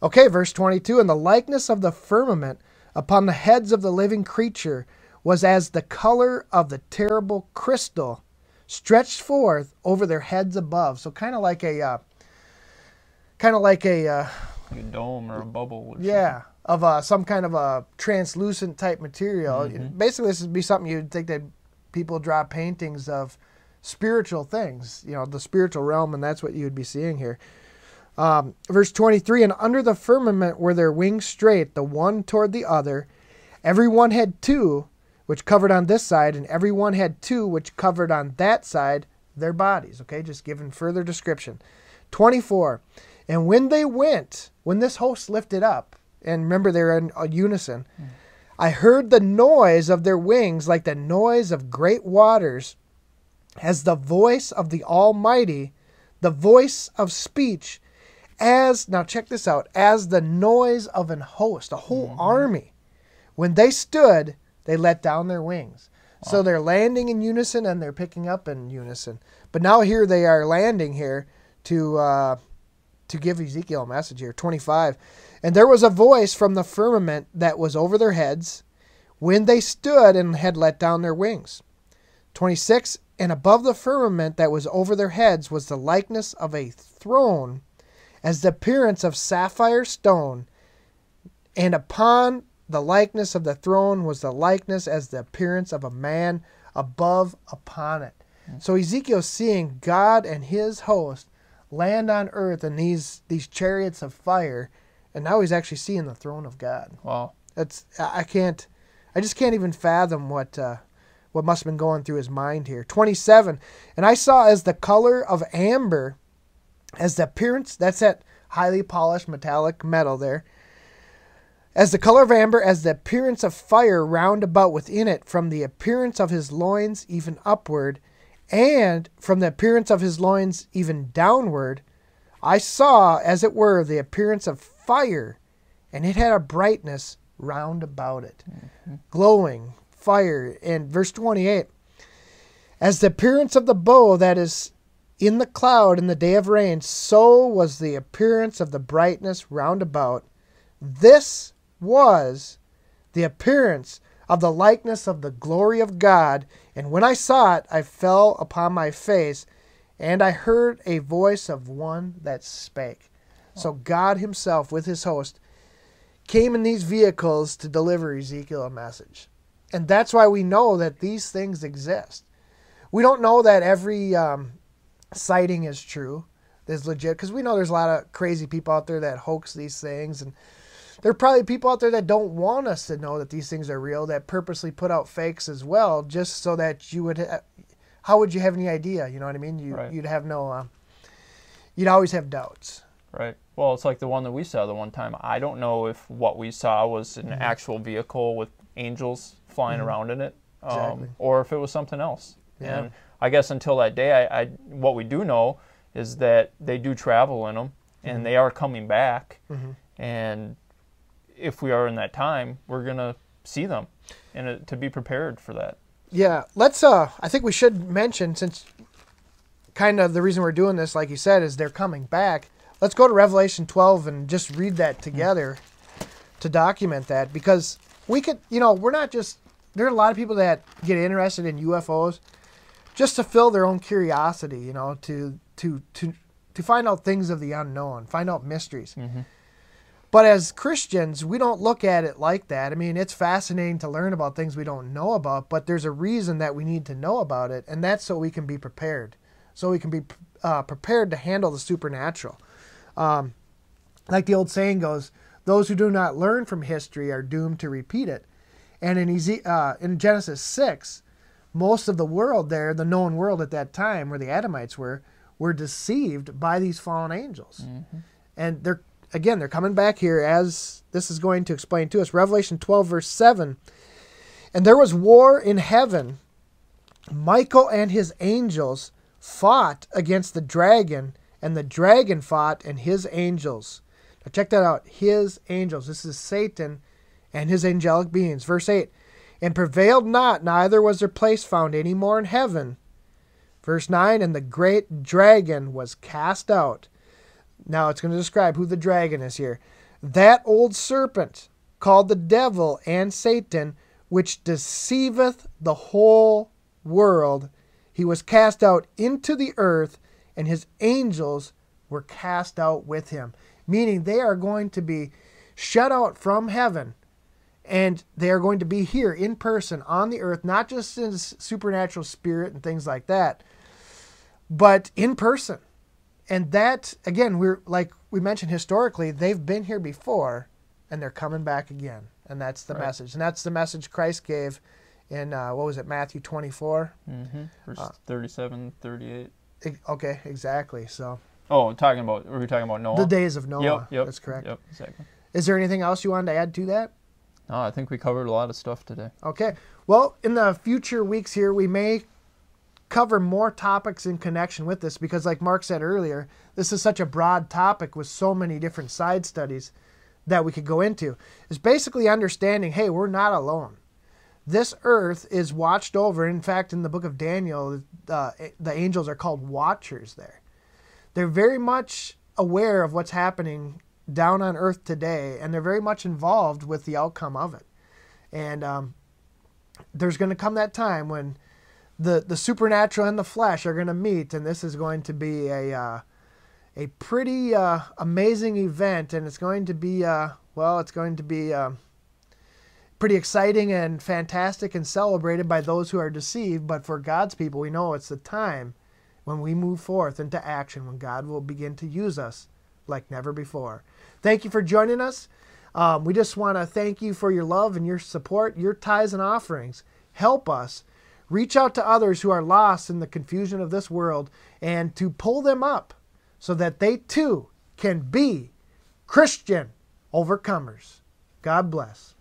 Okay, verse 22, and the likeness of the firmament upon the heads of the living creature was as the color of the terrible crystal stretched forth over their heads above. So kind of like a Like a dome or a bubble. Yeah, of some kind of a translucent type material. Basically, this would be something you'd think that people draw paintings of spiritual things, the spiritual realm, and that's what you would be seeing here. Verse 23, and under the firmament were their wings straight, the one toward the other. Every one had two, which covered on this side, and every one had two, which covered on that side, their bodies. Okay, just giving further description. 24, and when they went, when this host lifted up, and remember they're in unison, I heard the noise of their wings like the noise of great waters, as the voice of the Almighty, the voice of speech, now check this out, as the noise of an host, a whole army. When they stood, they let down their wings. Wow. So they're landing in unison and they're picking up in unison. But now here they are landing here to give Ezekiel a message here. 25. And there was a voice from the firmament that was over their heads when they stood and had let down their wings. 26. And above the firmament that was over their heads was the likeness of a throne, as the appearance of sapphire stone, and upon the likeness of the throne was the likeness as the appearance of a man above upon it. So Ezekiel's seeing God and his host land on earth in these chariots of fire, and now he's actually seeing the throne of God. Wow. I just can't even fathom what must have been going through his mind here. 27, and I saw as the color of amber, as the appearance, that's that highly polished metallic metal there, as the color of amber, as the appearance of fire round about within it, from the appearance of his loins even upward, and from the appearance of his loins even downward, I saw, as it were, the appearance of fire, and it had a brightness round about it, glowing fire. And verse 28, as the appearance of the bow that is in the cloud in the day of rain, so was the appearance of the brightness round about. This was the appearance of the likeness of the glory of God. And when I saw it, I fell upon my face, and I heard a voice of one that spake. So God himself with his host came in these vehicles to deliver Ezekiel a message. And that's why we know that these things exist. We don't know that every sighting is true, is legit, because we know there's a lot of crazy people out there that hoax these things, and there are probably people out there that don't want us to know that these things are real, that purposely put out fakes as well, just so that you would, how would you have any idea, you know what I mean? You'd have no, you'd always have doubts. Right. Well, it's like the one that we saw the one time. I don't know if what we saw was an actual vehicle with angels flying around in it, Exactly. or if it was something else. Yeah. And I guess until that day, what we do know is that they do travel in them, and they are coming back. And if we are in that time, we're going to see them, and to be prepared for that. Yeah, let's, I think we should mention, since kind of the reason we're doing this, like you said, is they're coming back. Let's go to Revelation 12 and just read that together to document that, because we could, we're not just, there are a lot of people that get interested in UFOs just to fill their own curiosity, to find out things of the unknown, find out mysteries. But as Christians, we don't look at it like that. I mean, it's fascinating to learn about things we don't know about, but there's a reason that we need to know about it, and that's so we can be prepared. So we can be prepared to handle the supernatural. Like the old saying goes, those who do not learn from history are doomed to repeat it. And in Genesis 6, most of the world there, the known world at that time, where the Adamites were deceived by these fallen angels. And they're coming back here, as this is going to explain to us. Revelation 12, verse 7. And there was war in heaven. Michael and his angels fought against the dragon, and the dragon fought and his angels. Now check that out. His angels. This is Satan and his angelic beings. Verse 8. And prevailed not, neither was their place found any more in heaven. Verse 9. And the great dragon was cast out. Now it's going to describe who the dragon is here. That old serpent, called the devil and Satan, which deceiveth the whole world, he was cast out into the earth, and his angels were cast out with him. Meaning they are going to be shut out from heaven, and they are going to be here in person on the earth, not just in supernatural spirit and things like that, but in person. And that, again, we're like we mentioned historically, they've been here before, and they're coming back again. And that's the message. And that's the message Christ gave in, what was it, Matthew 24? Mm-hmm. Verse 37, 38. Okay, exactly. So. Oh, were we talking about Noah? The days of Noah. Yep. That's correct. Yep, exactly. Is there anything else you wanted to add to that? No, I think we covered a lot of stuff today. Okay. Well, in the future weeks here, we may cover more topics in connection with this because, like Mark said earlier, this is such a broad topic with so many different side studies that we could go into. It's basically understanding, hey, we're not alone. This earth is watched over. In fact, in the book of Daniel, the angels are called watchers there. They're very much aware of what's happening down on earth today, and they're very much involved with the outcome of it. And there's going to come that time when the supernatural and the flesh are going to meet, and this is going to be a pretty amazing event, and it's going to be pretty exciting and fantastic and celebrated by those who are deceived. But for God's people, we know it's the time when we move forth into action, when God will begin to use us like never before. Thank you for joining us. We just want to thank you for your love and your support. Your tithes and offerings help us reach out to others who are lost in the confusion of this world and to pull them up so that they too can be Christian overcomers. God bless.